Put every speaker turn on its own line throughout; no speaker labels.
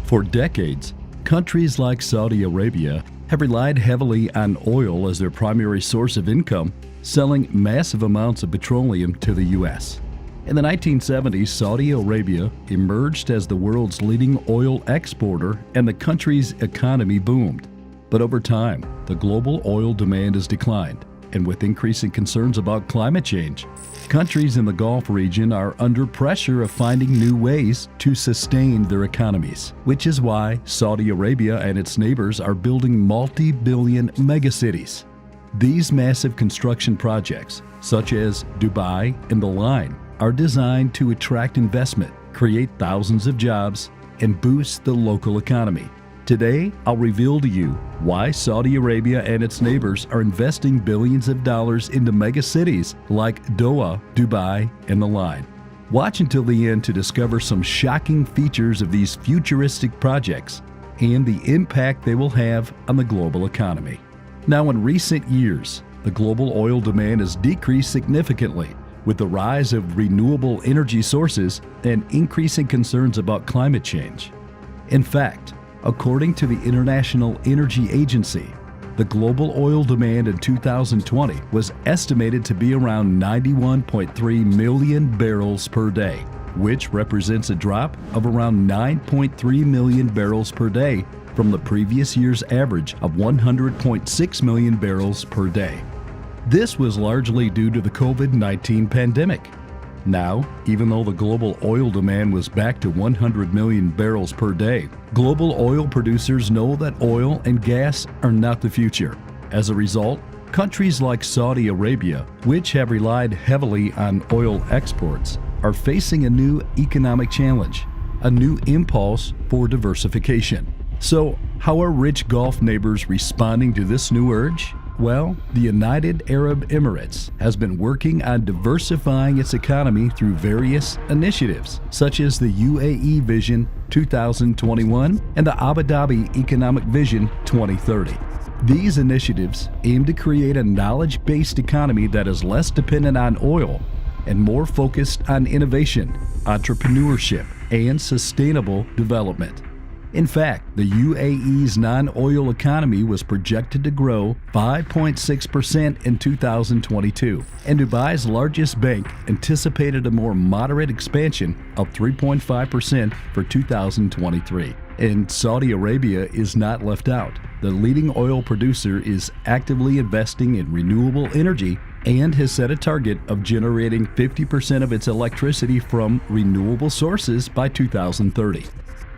For decades, countries like Saudi Arabia have relied heavily on oil as their primary source of income, selling massive amounts of petroleum to the U.S. In the 1970s, Saudi Arabia emerged as the world's leading oil exporter and the country's economy boomed. But over time, the global oil demand has declined, and with increasing concerns about climate change, countries in the Gulf region are under pressure of finding new ways to sustain their economies, which is why Saudi Arabia and its neighbors are building multi-billion megacities. These massive construction projects, such as Dubai and the Line, are designed to attract investment, create thousands of jobs, and boost the local economy. Today, I'll reveal to you why Saudi Arabia and its neighbors are investing billions of dollars into megacities like Doha, Dubai, and the Line. Watch until the end to discover some shocking features of these futuristic projects and the impact they will have on the global economy. Now, in recent years, the global oil demand has decreased significantly with the rise of renewable energy sources and increasing concerns about climate change. In fact, according to the International Energy Agency, the global oil demand in 2020 was estimated to be around 91.3 million barrels per day, which represents a drop of around 9.3 million barrels per day from the previous year's average of 100.6 million barrels per day. This was largely due to the COVID-19 pandemic. Now, even though the global oil demand was back to 100 million barrels per day, global oil producers know that oil and gas are not the future. As a result, countries like Saudi Arabia, which have relied heavily on oil exports, are facing a new economic challenge, a new impulse for diversification. So, how are rich Gulf neighbors responding to this new urge? Well, the United Arab Emirates has been working on diversifying its economy through various initiatives, such as the UAE Vision 2021 and the Abu Dhabi Economic Vision 2030. These initiatives aim to create a knowledge-based economy that is less dependent on oil and more focused on innovation, entrepreneurship, and sustainable development. In fact, the UAE's non-oil economy was projected to grow 5.6% in 2022, and Dubai's largest bank anticipated a more moderate expansion of 3.5% for 2023. And Saudi Arabia is not left out. The leading oil producer is actively investing in renewable energy and has set a target of generating 50% of its electricity from renewable sources by 2030.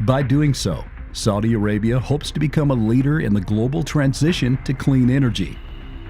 By doing so, Saudi Arabia hopes to become a leader in the global transition to clean energy.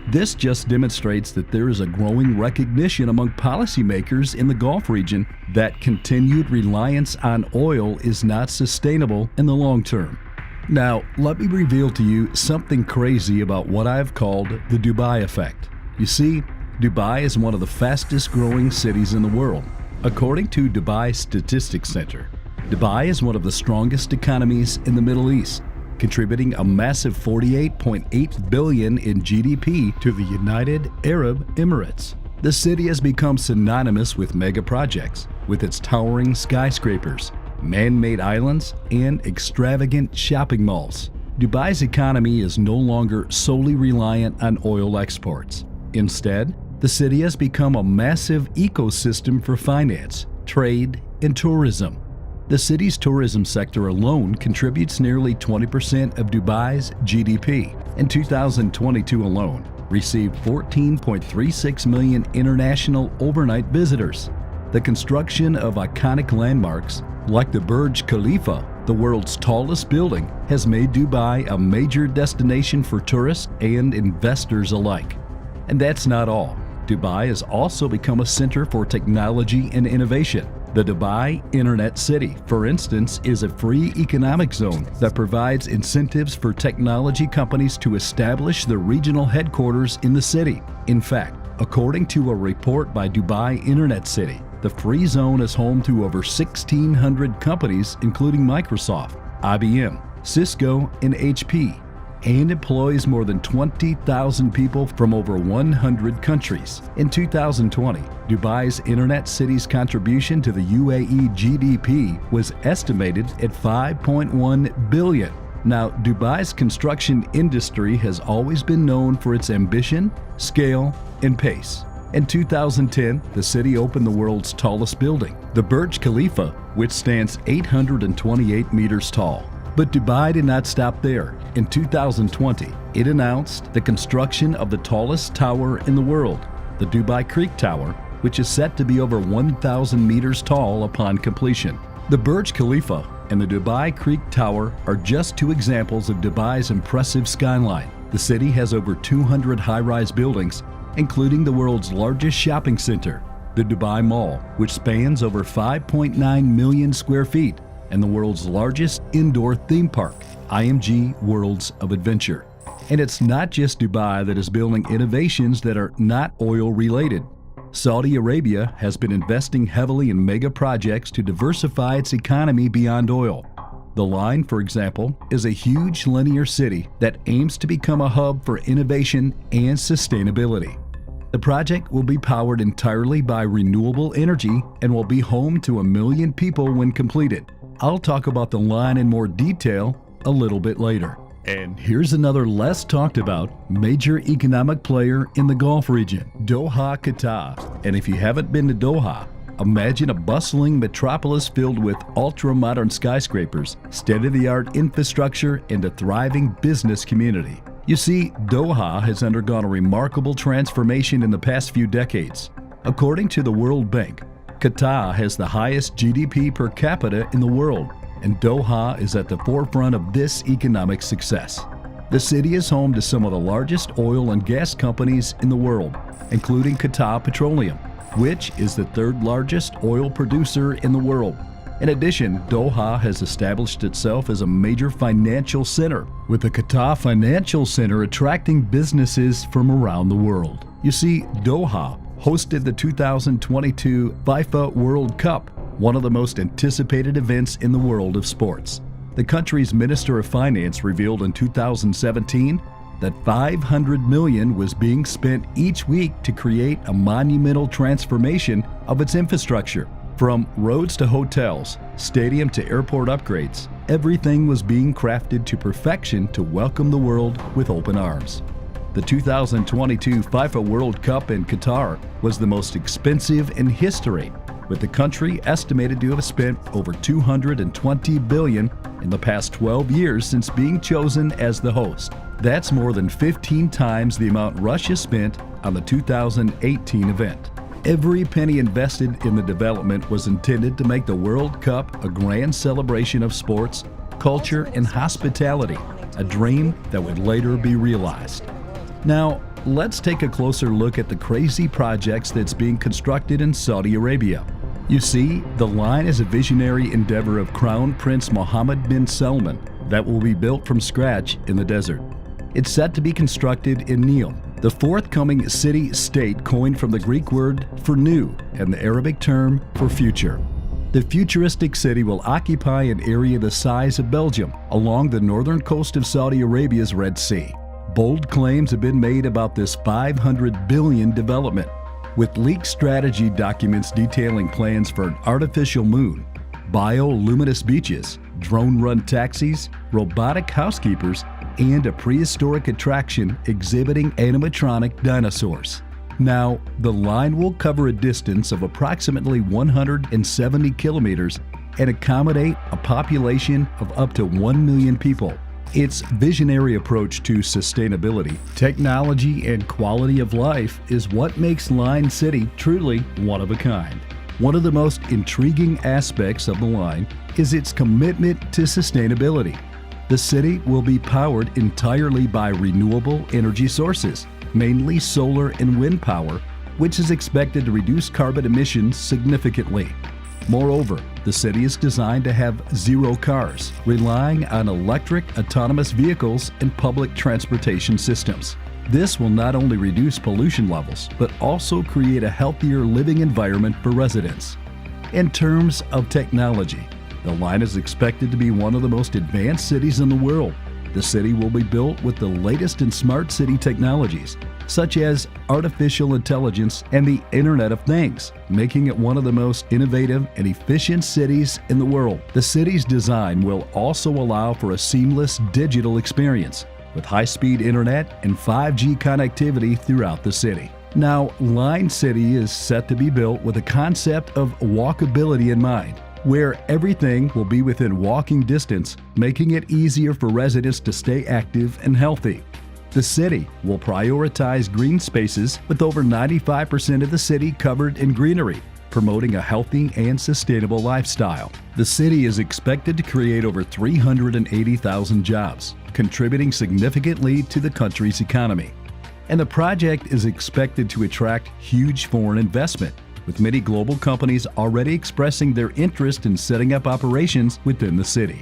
This just demonstrates that there is a growing recognition among policymakers in the Gulf region that continued reliance on oil is not sustainable in the long term. Now, let me reveal to you something crazy about what I've called the Dubai effect. You see, Dubai is one of the fastest growing cities in the world. According to Dubai Statistics Center, Dubai is one of the strongest economies in the Middle East, contributing a massive $48.8 billion in GDP to the United Arab Emirates. The city has become synonymous with mega projects, with its towering skyscrapers, man-made islands, and extravagant shopping malls. Dubai's economy is no longer solely reliant on oil exports. Instead, the city has become a massive ecosystem for finance, trade, and tourism. The city's tourism sector alone contributes nearly 20% of Dubai's GDP. In 2022 alone, received 14.36 million international overnight visitors. The construction of iconic landmarks like the Burj Khalifa, the world's tallest building, has made Dubai a major destination for tourists and investors alike. And that's not all. Dubai has also become a center for technology and innovation. The Dubai Internet City, for instance, is a free economic zone that provides incentives for technology companies to establish their regional headquarters in the city. In fact, according to a report by Dubai Internet City, the free zone is home to over 1,600 companies, including Microsoft, IBM, Cisco, and HP. and employs more than 20,000 people from over 100 countries. In 2020, Dubai's Internet City's contribution to the UAE GDP was estimated at $5.1 billion. Now, Dubai's construction industry has always been known for its ambition, scale, and pace. In 2010, the city opened the world's tallest building, the Burj Khalifa, which stands 828 meters tall. But Dubai did not stop there. In 2020, it announced the construction of the tallest tower in the world, the Dubai Creek Tower, which is set to be over 1,000 meters tall upon completion. The Burj Khalifa and the Dubai Creek Tower are just two examples of Dubai's impressive skyline. The city has over 200 high-rise buildings, including the world's largest shopping center, the Dubai Mall, which spans over 5.9 million square feet, and the world's largest indoor theme park, IMG Worlds of Adventure. And it's not just Dubai that is building innovations that are not oil-related. Saudi Arabia has been investing heavily in mega projects to diversify its economy beyond oil. The Line, for example, is a huge linear city that aims to become a hub for innovation and sustainability. The project will be powered entirely by renewable energy and will be home to 1 million people when completed. I'll talk about the Line in more detail a little bit later. And here's another less talked about major economic player in the Gulf region, Doha, Qatar. And if you haven't been to Doha, imagine a bustling metropolis filled with ultra-modern skyscrapers, state-of-the-art infrastructure, and a thriving business community. You see, Doha has undergone a remarkable transformation in the past few decades. According to the World Bank, Qatar has the highest GDP per capita in the world, and Doha is at the forefront of this economic success. The city is home to some of the largest oil and gas companies in the world, including Qatar Petroleum, which is the third largest oil producer in the world. In addition, Doha has established itself as a major financial center, with the Qatar Financial Center attracting businesses from around the world. You see, Doha hosted the 2022 FIFA World Cup, one of the most anticipated events in the world of sports. The country's Minister of Finance revealed in 2017 that $500 million was being spent each week to create a monumental transformation of its infrastructure. From roads to hotels, stadium to airport upgrades, everything was being crafted to perfection to welcome the world with open arms. The 2022 FIFA World Cup in Qatar was the most expensive in history, with the country estimated to have spent over $220 billion in the past 12 years since being chosen as the host. That's more than 15 times the amount Russia spent on the 2018 event. Every penny invested in the development was intended to make the World Cup a grand celebration of sports, culture, and hospitality, a dream that would later be realized. Now, let's take a closer look at the crazy projects that's being constructed in Saudi Arabia. You see, the Line is a visionary endeavor of Crown Prince Mohammed bin Salman that will be built from scratch in the desert. It's set to be constructed in Neom, the forthcoming city-state coined from the Greek word for new and the Arabic term for future. The futuristic city will occupy an area the size of Belgium along the northern coast of Saudi Arabia's Red Sea. Bold claims have been made about this $500 billion development, with leaked strategy documents detailing plans for an artificial moon, bioluminescent beaches, drone-run taxis, robotic housekeepers, and a prehistoric attraction exhibiting animatronic dinosaurs. Now, the Line will cover a distance of approximately 170 kilometers and accommodate a population of up to 1 million people. Its visionary approach to sustainability, technology, and quality of life is what makes Line City truly one of a kind. One of the most intriguing aspects of the Line is its commitment to sustainability. The city will be powered entirely by renewable energy sources, mainly solar and wind power, which is expected to reduce carbon emissions significantly. Moreover, the city is designed to have zero cars, relying on electric autonomous vehicles and public transportation systems. This will not only reduce pollution levels, but also create a healthier living environment for residents. In terms of technology, the Line is expected to be one of the most advanced cities in the world. The city will be built with the latest in smart city technologies, such as artificial intelligence and the Internet of Things, making it one of the most innovative and efficient cities in the world. The city's design will also allow for a seamless digital experience, with high-speed internet and 5G connectivity throughout the city. Now, Line City is set to be built with a concept of walkability in mind, where everything will be within walking distance, making it easier for residents to stay active and healthy. The city will prioritize green spaces, with over 95% of the city covered in greenery, promoting a healthy and sustainable lifestyle. The city is expected to create over 380,000 jobs, contributing significantly to the country's economy. And the project is expected to attract huge foreign investment, with many global companies already expressing their interest in setting up operations within the city.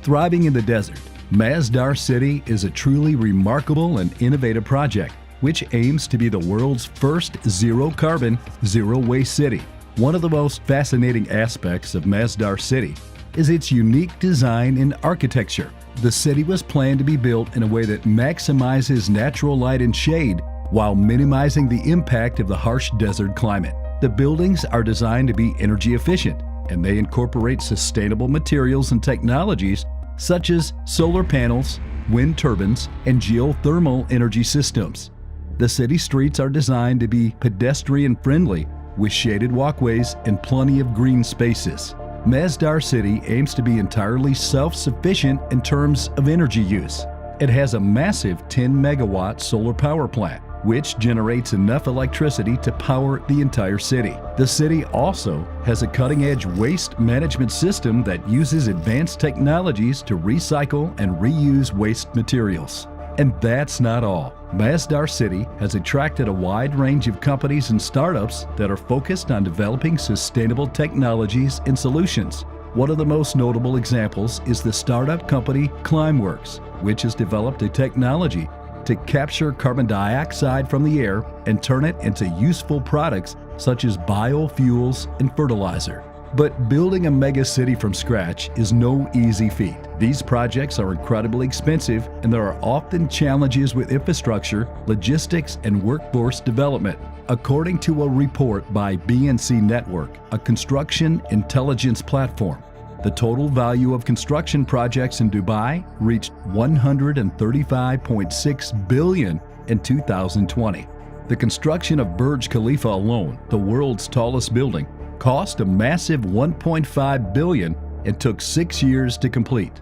Thriving in the desert, Masdar City is a truly remarkable and innovative project, which aims to be the world's first zero-carbon, zero-waste city. One of the most fascinating aspects of Masdar City is its unique design and architecture. The city was planned to be built in a way that maximizes natural light and shade while minimizing the impact of the harsh desert climate. The buildings are designed to be energy efficient, and they incorporate sustainable materials and technologies such as solar panels, wind turbines, and geothermal energy systems. The city streets are designed to be pedestrian-friendly, with shaded walkways and plenty of green spaces. Masdar City aims to be entirely self-sufficient in terms of energy use. It has a massive 10-megawatt solar power plant, which generates enough electricity to power the entire city. The city also has a cutting-edge waste management system that uses advanced technologies to recycle and reuse waste materials. And that's not all. Masdar City has attracted a wide range of companies and startups that are focused on developing sustainable technologies and solutions. One of the most notable examples is the startup company Climeworks, which has developed a technology to capture carbon dioxide from the air and turn it into useful products such as biofuels and fertilizer. But building a mega city from scratch is no easy feat. These projects are incredibly expensive, and there are often challenges with infrastructure, logistics, and workforce development. According to a report by BNC Network, a construction intelligence platform, the total value of construction projects in Dubai reached $135.6 billion in 2020. The construction of Burj Khalifa alone, the world's tallest building, cost a massive $1.5 billion and took 6 years to complete.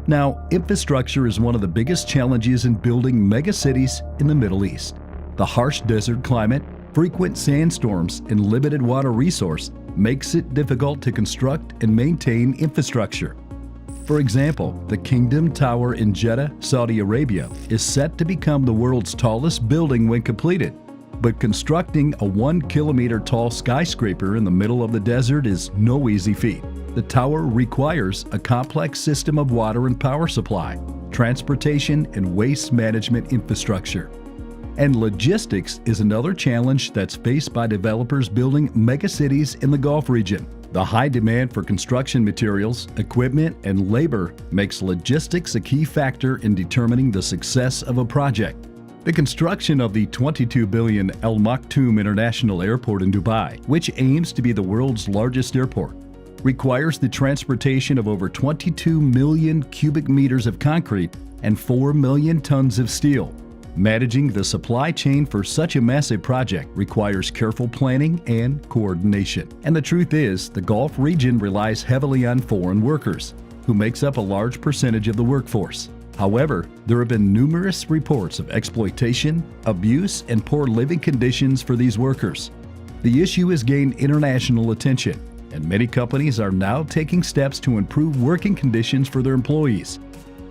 Now, infrastructure is one of the biggest challenges in building megacities in the Middle East. The harsh desert climate, frequent sandstorms, and limited water resource makes it difficult to construct and maintain infrastructure. For example, the Kingdom Tower in Jeddah, Saudi Arabia, is set to become the world's tallest building when completed. But constructing a 1-kilometer tall skyscraper in the middle of the desert is no easy feat. The tower requires a complex system of water and power supply, transportation, and waste management infrastructure. And logistics is another challenge that's faced by developers building megacities in the Gulf region. The high demand for construction materials, equipment, and labor makes logistics a key factor in determining the success of a project. The construction of the $22 billion Al Maktoum International Airport in Dubai, which aims to be the world's largest airport, requires the transportation of over 22 million cubic meters of concrete and 4 million tons of steel. Managing the supply chain for such a massive project requires careful planning and coordination. And the truth is, the Gulf region relies heavily on foreign workers, who makes up a large percentage of the workforce. However, there have been numerous reports of exploitation, abuse, and poor living conditions for these workers. The issue has gained international attention, and many companies are now taking steps to improve working conditions for their employees.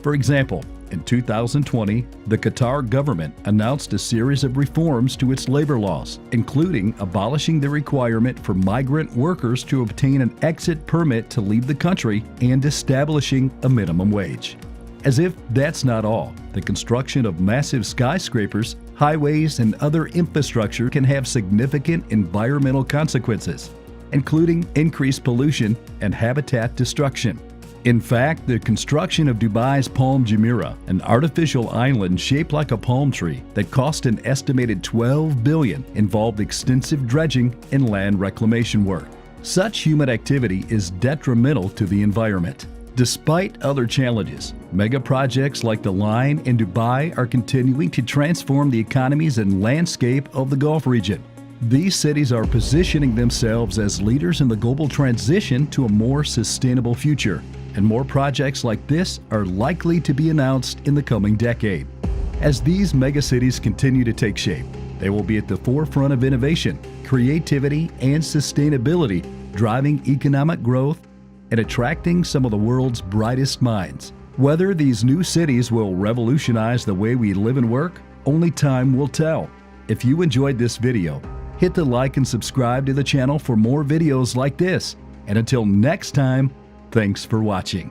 For example, in 2020, the Qatar government announced a series of reforms to its labor laws, including abolishing the requirement for migrant workers to obtain an exit permit to leave the country and establishing a minimum wage. As if that's not all, the construction of massive skyscrapers, highways, and other infrastructure can have significant environmental consequences, including increased pollution and habitat destruction. In fact, the construction of Dubai's Palm Jumeirah, an artificial island shaped like a palm tree that cost an estimated $12 billion, involved extensive dredging and land reclamation work. Such human activity is detrimental to the environment. Despite other challenges, mega projects like the line in Dubai are continuing to transform the economies and landscape of the Gulf region. These cities are positioning themselves as leaders in the global transition to a more sustainable future, and more projects like this are likely to be announced in the coming decade. As these megacities continue to take shape, they will be at the forefront of innovation, creativity, and sustainability, driving economic growth and attracting some of the world's brightest minds. Whether these new cities will revolutionize the way we live and work, only time will tell. If you enjoyed this video, hit the like and subscribe to the channel for more videos like this. And until next time, thanks for watching.